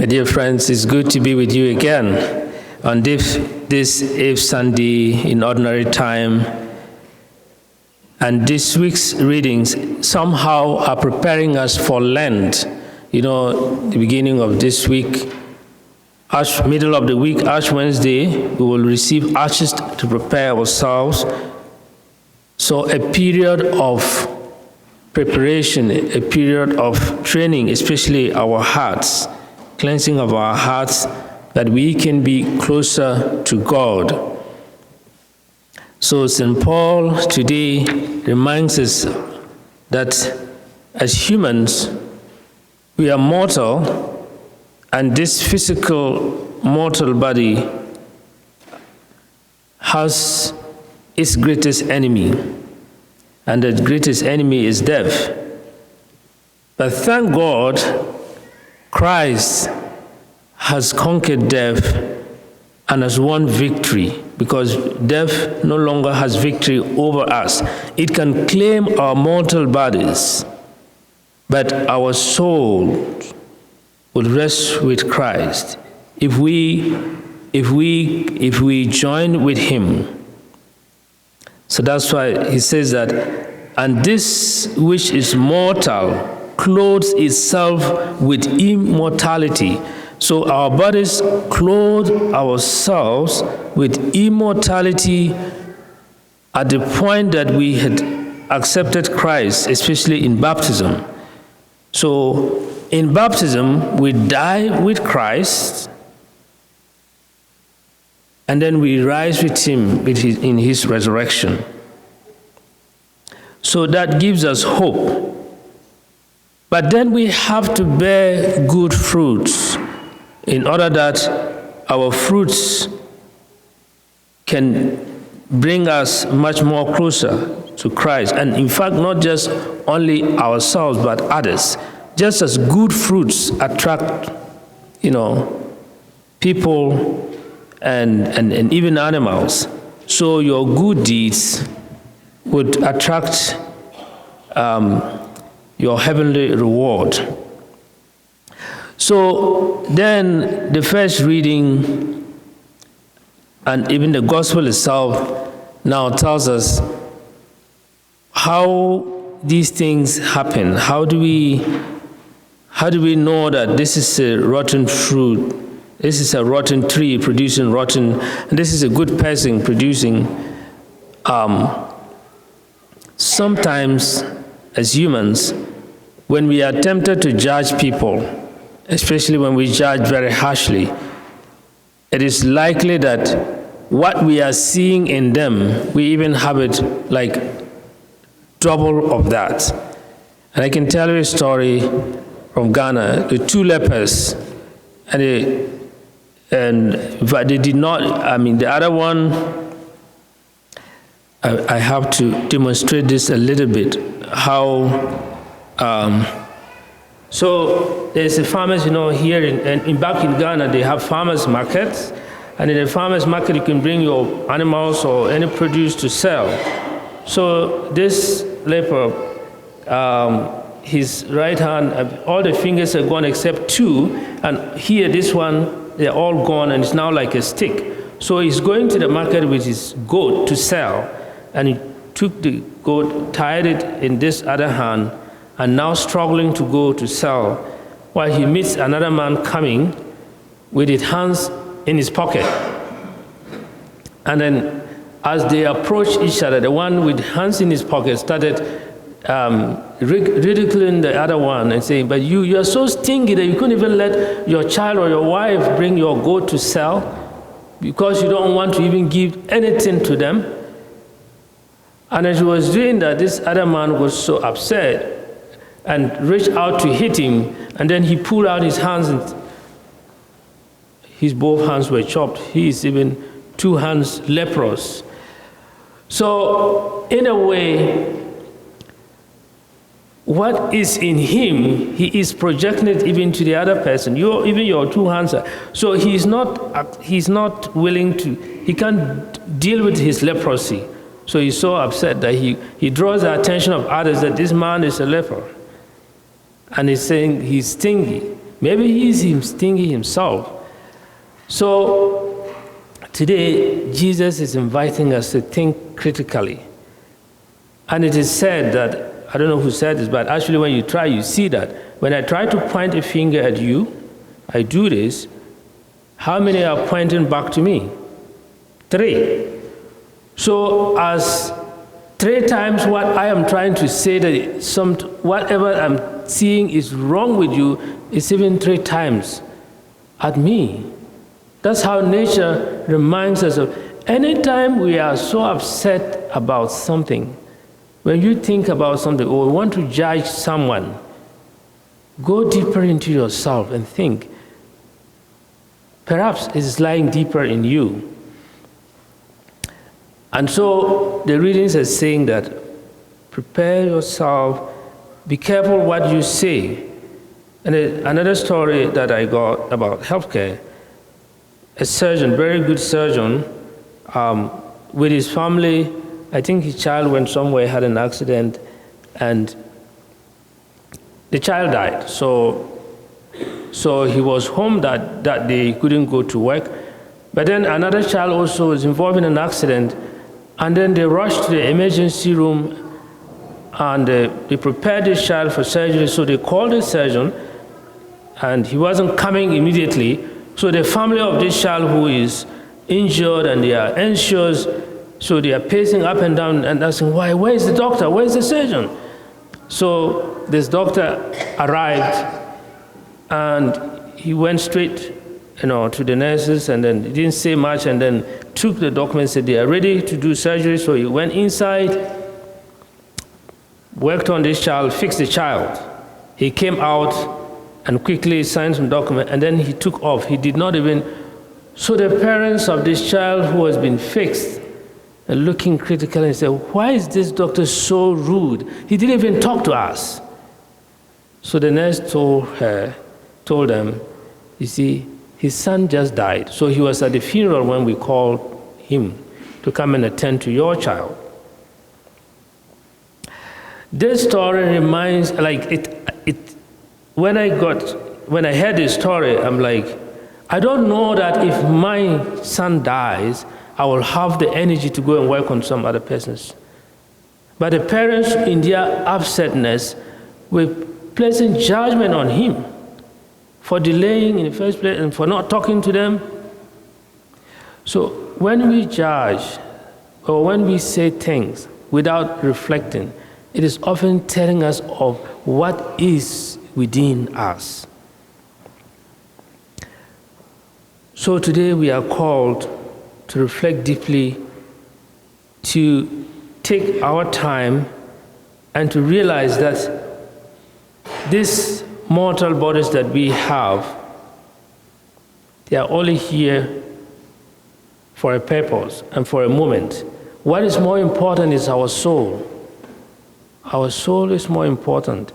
My dear friends, it's good to be with you again on this Eve Sunday in ordinary time. And this week's readings somehow are preparing us for Lent. You know, the beginning of this week, middle of the week, Ash Wednesday, we will receive ashes to prepare ourselves. So a period of preparation, a period of training, especially our hearts, cleansing of our hearts, that we can be closer to God. So St. Paul today reminds us that as humans, we are mortal, and this physical mortal body has its greatest enemy, and the greatest enemy is death. But thank God, Christ has conquered death and has won victory, because death no longer has victory over us. It can claim our mortal bodies, but our soul will rest with Christ if we join with him. So that's why he says that, and this which is mortal clothes itself with immortality. So our bodies clothe ourselves with immortality at the point that we had accepted Christ, especially in baptism. So in baptism, we die with Christ, and then we rise with him in his resurrection. So that gives us hope. But then we have to bear good fruits in order that our fruits can bring us much more closer to Christ. And in fact, not just only ourselves, but others. Just as good fruits attract, people and even animals, so your good deeds would attract your heavenly reward. So then the first reading and even the gospel itself now tells us how these things happen. How do we know that this is a rotten fruit, this is a rotten tree producing rotten, and this is a good person producing? Sometimes as humans, when we are tempted to judge people, especially when we judge very harshly, it is likely that what we are seeing in them, we even have it like double of that. And I can tell you a story from Ghana, the two lepers, but they did not, the other one, I have to demonstrate this a little bit, how, so there's a farmers, here back in Ghana, they have farmers markets, and in a farmers market, you can bring your animals or any produce to sell. So this leper, his right hand, all the fingers are gone except two, and here, this one, they're all gone, and it's now like a stick. So he's going to the market with his goat to sell, and he took the goat, tied it in this other hand, and now struggling to go to sell, while he meets another man coming with his hands in his pocket. And then as they approach each other, the one with hands in his pocket started ridiculing the other one and saying, but you are so stingy that you couldn't even let your child or your wife bring your goat to sell because you don't want to even give anything to them. And as he was doing that, this other man was so upset and reached out to hit him, and then he pulled out his hands, and his both hands were chopped. He is even two hands leprous. So in a way, what is in him, he is projecting it even to the other person. Even your two hands are. So he's not willing to, he can't deal with his leprosy. So he's so upset that he draws the attention of others that this man is a leper. And he's saying he's stingy. Maybe he's thinking himself. So today, Jesus is inviting us to think critically. And it is said that, I don't know who said this, but actually when you try, you see that. When I try to point a finger at you, I do this, how many are pointing back to me? 3. So as 3 times what I am trying to say, that whatever I'm seeing is wrong with you, is even 3 times at me. That's how nature reminds us of. Anytime we are so upset about something, when you think about something or want to judge someone, go deeper into yourself and think. Perhaps it is lying deeper in you. And so the readings are saying that prepare yourself, be careful what you say. And another story that I got about healthcare, a surgeon, very good surgeon, with his family, I think his child went somewhere, had an accident, and the child died. So he was home that day, he couldn't go to work. But then another child also was involved in an accident, and then they rushed to the emergency room, and they prepared this child for surgery. So they called the surgeon, and he wasn't coming immediately. So the family of this child who is injured and they are anxious, so they are pacing up and down and asking, why, where is the doctor, where is the surgeon? So this doctor arrived, and he went straight to the nurses, and then he didn't say much, and then took the documents, said they are ready to do surgery. So he went inside, worked on this child, fixed the child. He came out and quickly signed some document, and then he took off. He did not even. So the parents of this child who has been fixed and looking critically and said, why is this doctor so rude? He didn't even talk to us. So the nurse told them, you see, his son just died. So he was at the funeral when we called him to come and attend to your child. This story reminds, when I heard this story, I'm like, I don't know that if my son dies, I will have the energy to go and work on some other persons. But the parents, in their upsetness, were placing judgment on him for delaying in the first place and for not talking to them. So when we judge or when we say things without reflecting, it is often telling us of what is within us. So today we are called to reflect deeply, to take our time and to realize that these mortal bodies that we have, they are only here for a purpose and for a moment. What is more important is our soul. Our soul is more important.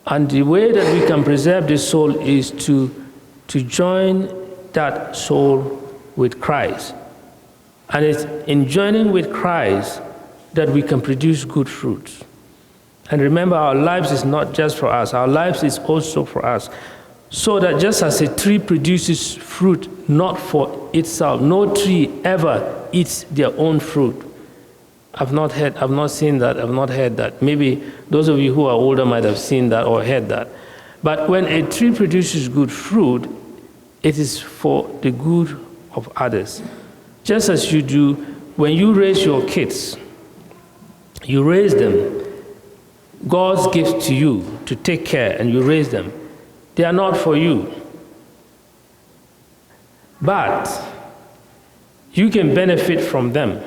And the way that we can preserve this soul is to join that soul with Christ. And it's in joining with Christ that we can produce good fruits. And remember, our lives is not just for us. Our lives is also for us. So that just as a tree produces fruit not for itself, no tree ever eats their own fruit. I've not seen that, I've not heard that. Maybe those of you who are older might have seen that or heard that. But when a tree produces good fruit, it is for the good of others. Just as you do when you raise your kids, you raise them. God's gift to you to take care, and you raise them. They are not for you. But you can benefit from them.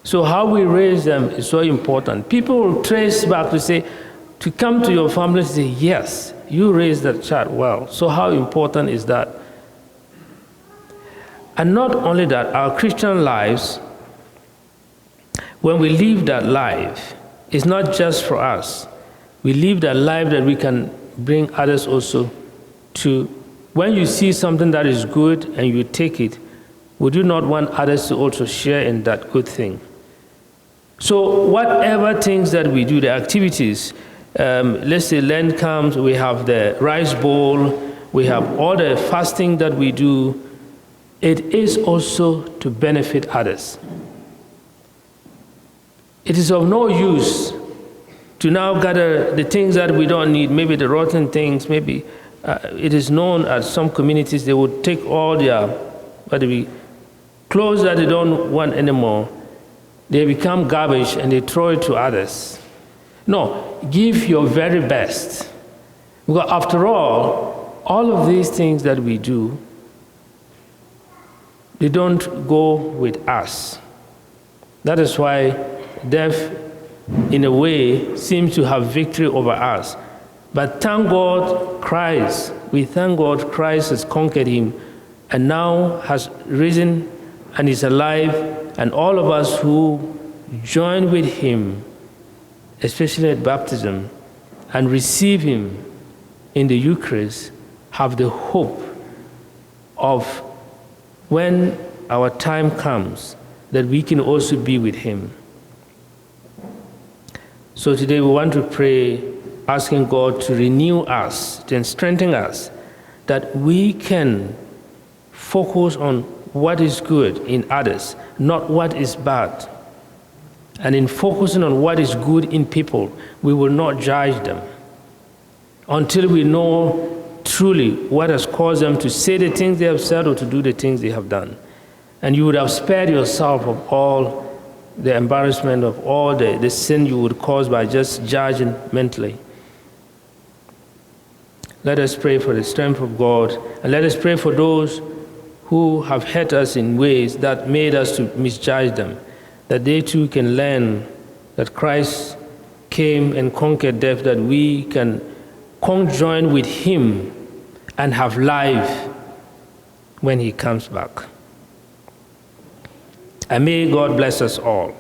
So how we raise them is so important. People will trace back to come to your family and say, yes, you raised that child well. So how important is that? And not only that, our Christian lives, when we live that life, it's not just for us. We live that life that we can bring others also to. When you see something that is good and you take it, would you not want others to also share in that good thing? So whatever things that we do, the activities, let's say Lent comes, we have the rice bowl, we have all the fasting that we do. It is also to benefit others. It is of no use to now gather the things that we don't need, maybe the rotten things, maybe it is known at some communities they would take all their clothes that they don't want anymore, they become garbage and they throw it to others. No, give your very best. Because after all of these things that we do, they don't go with us. That is why death, in a way, seems to have victory over us. But thank God, Christ, we thank God Christ has conquered him and now has risen and is alive, and all of us who join with him, especially at baptism, and receive him in the Eucharist, have the hope of when our time comes that we can also be with him. So today we want to pray, asking God to renew us, to strengthen us, that we can focus on what is good in others, not what is bad. And in focusing on what is good in people, we will not judge them until we know truly what has caused them to say the things they have said or to do the things they have done. And you would have spared yourself of all the embarrassment, of all the sin you would cause by just judging mentally. Let us pray for the strength of God, and let us pray for those who have hurt us in ways that made us to misjudge them, that they too can learn that Christ came and conquered death, that we can conjoin with him and have life when he comes back. And may God bless us all.